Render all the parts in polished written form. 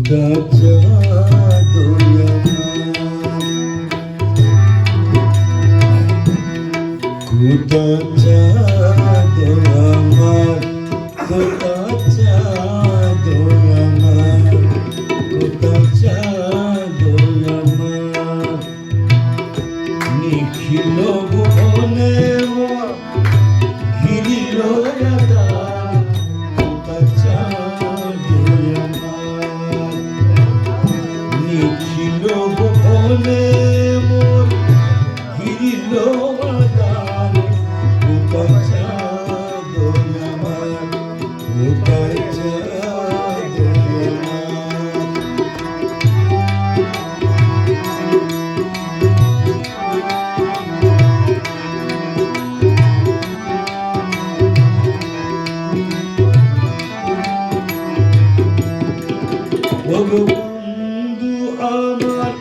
খুদা চাঁদয়া খুদা চাঁদয়া খুদা চাঁদয়া খুদা চাঁদয়া নিখিল ভুবনে ঘিরিল রাধা খুদা চাঁদয়া নিখিল ভুবনে মোর ঘিরিল রাধা খুদা চাঁদয়া খুদা বন্ধু আমার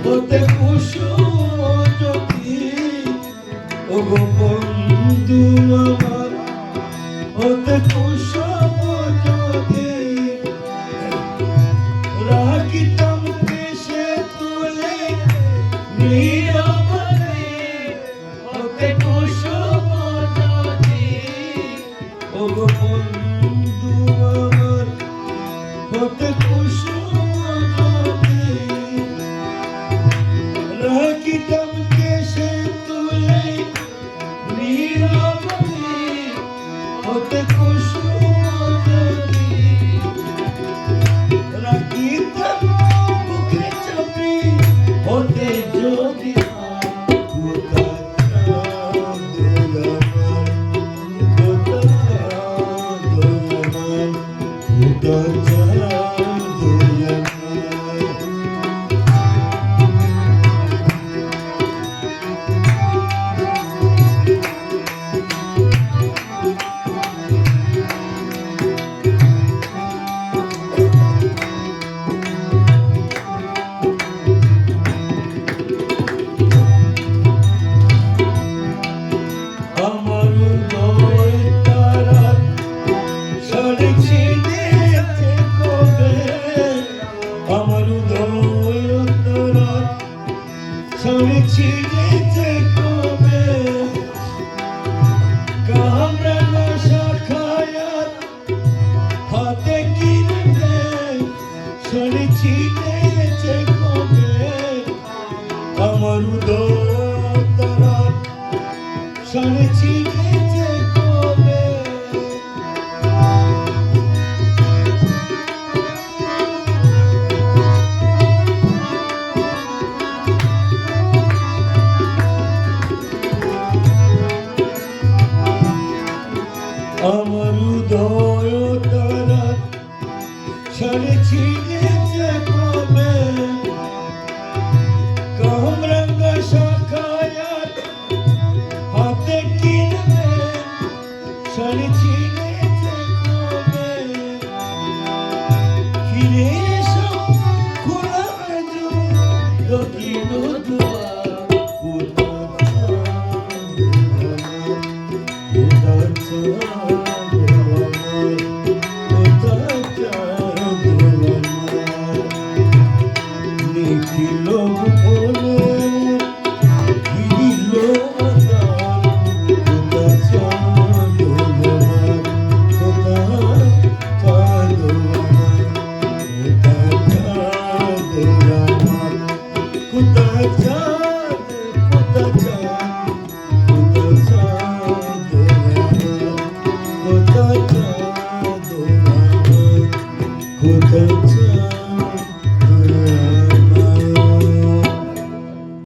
হতে কুসুম জ্যোতি ওগো বন্ধু আমার হতে কুসুম জ্যোতি রাখিতাম কেশে তুলে নীরবতে হতে কুসুম জ্যোতি ওগো বন্ধু আমার হতে রাখিতাম কেশে তুলে নীরবতে হতে কুসুম জ্যোতি রাখিতাম বুকে চাপি হতে জ্যোতি খুদা চাঁদয়া খুদা চাঁদয়া ছিড়েছে কবে কামরা শাখায়াত হাতে কিনবে শনি ছিড়েছে কবে আমার উদয় তারা শনি ছিড়েছে কবে আমার উদয় তারা শনি ছিড়েছে কবে কামরাঙ্গা শাখায়াত হাতে কিনবে শনি ছিড়েছে কবে ফিরে এসো খোলা দক্ষিণ দুয়ার নিখিল ভুবনে ঘিরিল রাধা খুদা চাঁদয়া খুদা চাঁদয়া খুদা চাঁদ খুদা চাঁদ খুদা চাঁদয়া খুদা চাঁদয়া